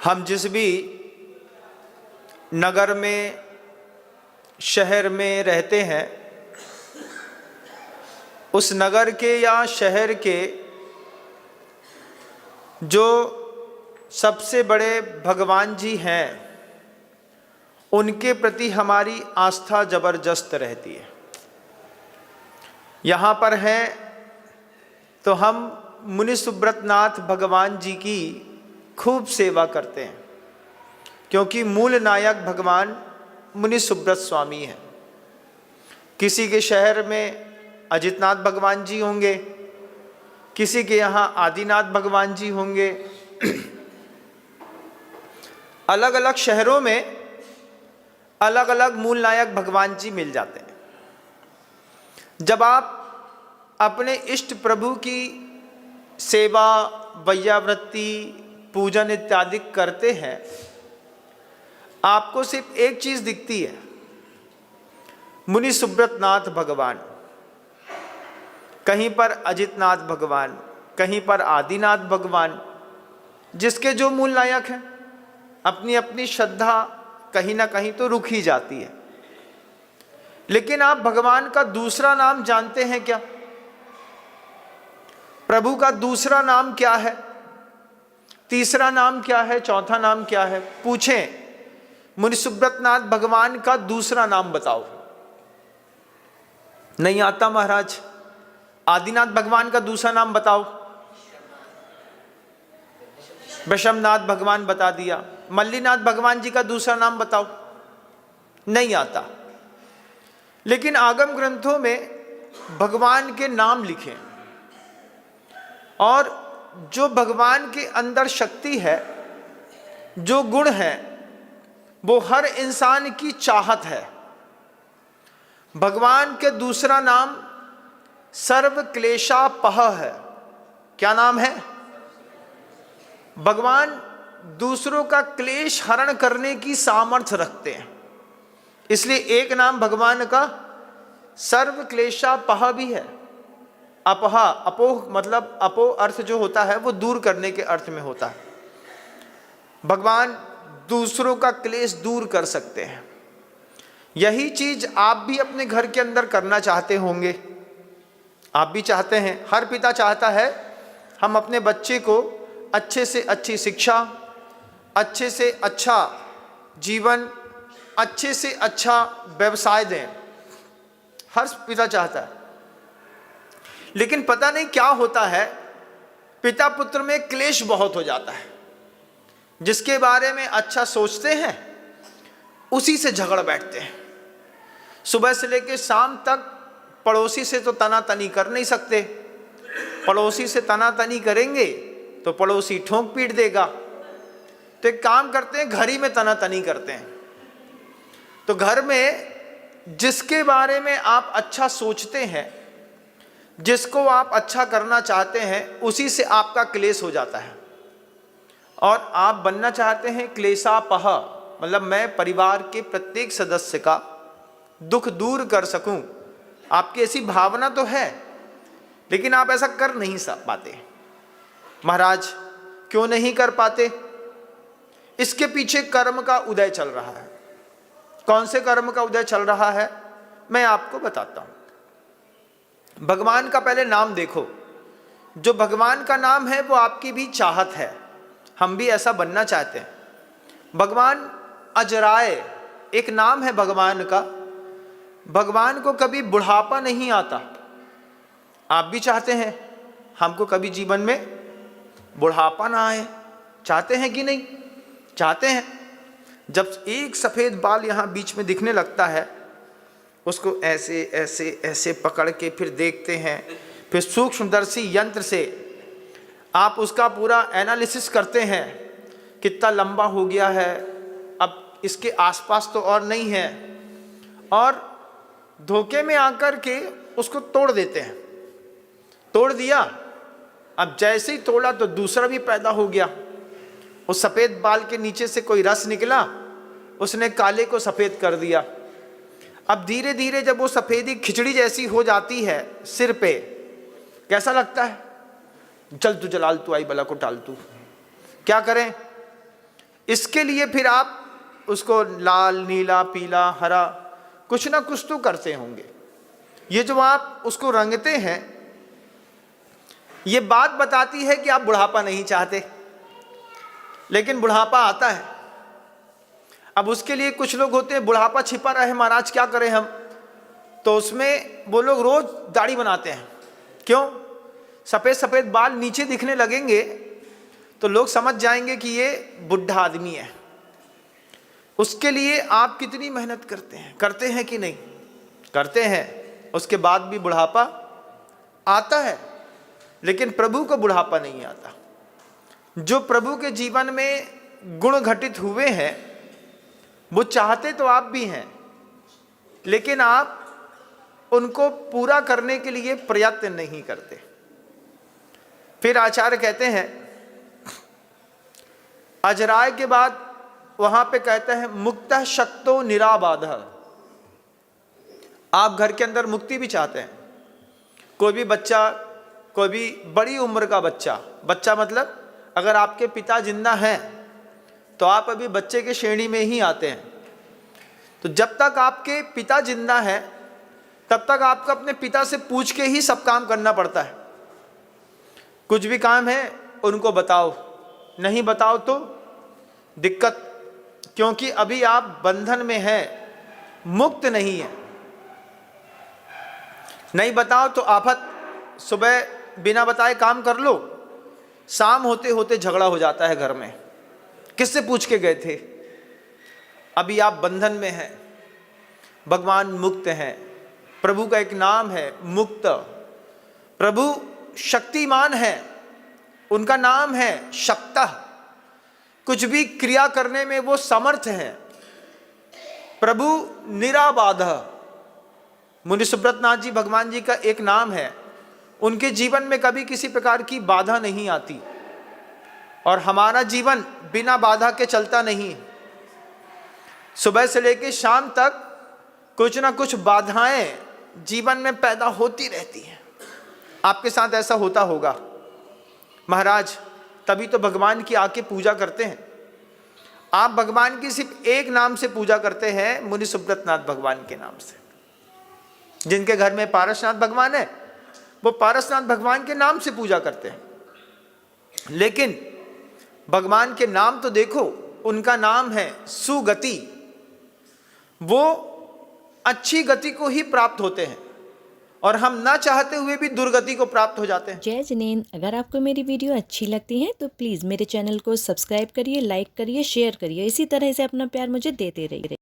हम जिस भी नगर में, शहर में रहते हैं, उस नगर के या शहर के जो सबसे बड़े भगवान जी हैं, उनके प्रति हमारी आस्था जबरदस्त रहती है। यहाँ पर हैं तो हम मुनि सुब्रतनाथ भगवान जी की खूब सेवा करते हैं, क्योंकि मूल नायक भगवान मुनि सुब्रत स्वामी हैं। किसी के शहर में अजितनाथ भगवान जी होंगे, किसी के यहाँ आदिनाथ भगवान जी होंगे। अलग अलग शहरों में अलग अलग मूल नायक भगवान जी मिल जाते हैं। जब आप अपने इष्ट प्रभु की सेवा, वैयावृत्ति, पूजन इत्यादि करते हैं, आपको सिर्फ एक चीज दिखती है, मुनि सुब्रतनाथ भगवान, कहीं पर अजितनाथ भगवान, कहीं पर आदिनाथ भगवान, जिसके जो मूल नायक हैं। अपनी अपनी श्रद्धा कहीं ना कहीं तो रुक ही जाती है। लेकिन आप भगवान का दूसरा नाम जानते हैं क्या? प्रभु का दूसरा नाम क्या है, तीसरा नाम क्या है, चौथा नाम क्या है? पूछें, मुनि सुब्रतनाथ भगवान का दूसरा नाम बताओ। नहीं आता महाराज। आदिनाथ भगवान का दूसरा नाम बताओ। वृषभनाथ भगवान बता दिया। मल्लीनाथ भगवान जी का दूसरा नाम बताओ। नहीं आता। लेकिन आगम ग्रंथों में भगवान के नाम लिखे, और जो भगवान के अंदर शक्ति है, जो गुण है, वो हर इंसान की चाहत है। भगवान के दूसरा नाम सर्व क्लेशापह है। क्या नाम है? भगवान दूसरों का क्लेश हरण करने की सामर्थ्य रखते हैं, इसलिए एक नाम भगवान का सर्व क्लेशापह भी है। अपहा, अपोह मतलब अपो अर्थ जो होता है वो दूर करने के अर्थ में होता है। भगवान दूसरों का क्लेश दूर कर सकते हैं। यही चीज आप भी अपने घर के अंदर करना चाहते होंगे। आप भी चाहते हैं, हर पिता चाहता है हम अपने बच्चे को अच्छे से अच्छी शिक्षा, अच्छे से अच्छा जीवन, अच्छे से अच्छा व्यवसाय दें। हर पिता चाहता है। लेकिन पता नहीं क्या होता है, पिता पुत्र में क्लेश बहुत हो जाता है। जिसके बारे में अच्छा सोचते हैं उसी से झगड़ बैठते हैं। सुबह से लेकर शाम तक पड़ोसी से तो तनातनी कर नहीं सकते। पड़ोसी से तनातनी करेंगे तो पड़ोसी ठोंक पीट देगा। तो एक काम करते हैं, घर ही में तनातनी करते हैं। तो घर में जिसके बारे में आप अच्छा सोचते हैं, जिसको आप अच्छा करना चाहते हैं, उसी से आपका क्लेश हो जाता है। और आप बनना चाहते हैं क्लेशापह, मतलब मैं परिवार के प्रत्येक सदस्य का दुख दूर कर सकूं। आपकी ऐसी भावना तो है, लेकिन आप ऐसा कर नहीं पाते। महाराज, क्यों नहीं कर पाते? इसके पीछे कर्म का उदय चल रहा है। कौन से कर्म का उदय चल रहा है, मैं आपको बताता हूं। भगवान का पहले नाम देखो। जो भगवान का नाम है वो आपकी भी चाहत है। हम भी ऐसा बनना चाहते हैं। भगवान अजराय एक नाम है भगवान का। भगवान को कभी बुढ़ापा नहीं आता। आप भी चाहते हैं हमको कभी जीवन में बुढ़ापा ना आए। चाहते हैं कि नहीं? चाहते हैं। जब एक सफेद बाल यहाँ बीच में दिखने लगता है, उसको ऐसे ऐसे ऐसे पकड़ के फिर देखते हैं, फिर सूक्ष्मदर्शी यंत्र से आप उसका पूरा एनालिसिस करते हैं, कितना लंबा हो गया है, अब इसके आसपास तो और नहीं है, और धोखे में आकर के उसको तोड़ देते हैं। तोड़ दिया, अब जैसे ही तोड़ा तो दूसरा भी पैदा हो गया। उस सफ़ेद बाल के नीचे से कोई रस निकला, उसने काले को सफ़ेद कर दिया। अब धीरे धीरे जब वो सफ़ेदी खिचड़ी जैसी हो जाती है सिर पे, कैसा लगता है? जल तू जलाल तू आई बला को टाल तू। क्या करें? इसके लिए फिर आप उसको लाल, नीला, पीला, हरा कुछ ना कुछ तो करते होंगे। ये जो आप उसको रंगते हैं, ये बात बताती है कि आप बुढ़ापा नहीं चाहते, लेकिन बुढ़ापा आता है। अब उसके लिए कुछ लोग होते हैं, बुढ़ापा छिपा रहे महाराज, क्या करें हम, तो उसमें वो लोग रोज दाढ़ी बनाते हैं। क्यों? सफ़ेद सफ़ेद बाल नीचे दिखने लगेंगे तो लोग समझ जाएंगे कि ये बुढ़ा आदमी है। उसके लिए आप कितनी मेहनत करते हैं कि नहीं? करते हैं। उसके बाद भी बुढ़ापा आता है, लेकिन प्रभु को बुढ़ापा नहीं आता। जो प्रभु के जीवन में गुण घटित हुए हैं, वो चाहते तो आप भी हैं, लेकिन आप उनको पूरा करने के लिए प्रयत्न नहीं करते। फिर आचार्य कहते हैं, अजराय के बाद वहां पे कहते हैं मुक्तः शक्तो निराबाधः। आप घर के अंदर मुक्ति भी चाहते हैं। कोई भी बच्चा, कोई भी बड़ी उम्र का बच्चा मतलब अगर आपके पिता जिंदा हैं तो आप अभी बच्चे के श्रेणी में ही आते हैं। तो जब तक आपके पिता जिंदा हैं तब तक आपको अपने पिता से पूछ के ही सब काम करना पड़ता है। कुछ भी काम है उनको बताओ, नहीं बताओ तो दिक्कत, क्योंकि अभी आप बंधन में हैं, मुक्त नहीं है। नहीं बताओ तो आफत, सुबह बिना बताए काम कर लो, शाम होते होते झगड़ा हो जाता है घर में, किससे पूछ के गए थे। अभी आप बंधन में हैं, भगवान मुक्त हैं। प्रभु का एक नाम है मुक्त। प्रभु शक्तिमान है, उनका नाम है शक्तः। कुछ भी क्रिया करने में वो समर्थ है। प्रभु निराबाधः। मुनि सुब्रत नाथ जी भगवान जी का एक नाम है। उनके जीवन में कभी किसी प्रकार की बाधा नहीं आती, और हमारा जीवन बिना बाधा के चलता नहीं। सुबह से लेकर शाम तक कुछ ना कुछ बाधाएं जीवन में पैदा होती रहती हैं। आपके साथ ऐसा होता होगा। महाराज, तभी तो भगवान की आके पूजा करते हैं। आप भगवान की सिर्फ एक नाम से पूजा करते हैं, मुनि सुब्रत नाथ भगवान के नाम से। जिनके घर में पारसनाथ भगवान है, वो पारसनाथ भगवान के नाम से पूजा करते हैं। लेकिन भगवान के नाम तो देखो, उनका नाम है सुगति। वो अच्छी गति को ही प्राप्त होते हैं, और हम ना चाहते हुए भी दुर्गति को प्राप्त हो जाते हैं। जय जिनेंद्र, अगर आपको मेरी वीडियो अच्छी लगती है तो प्लीज़ मेरे चैनल को सब्सक्राइब करिए, लाइक करिए, शेयर करिए। इसी तरह से अपना प्यार मुझे देते रहिए।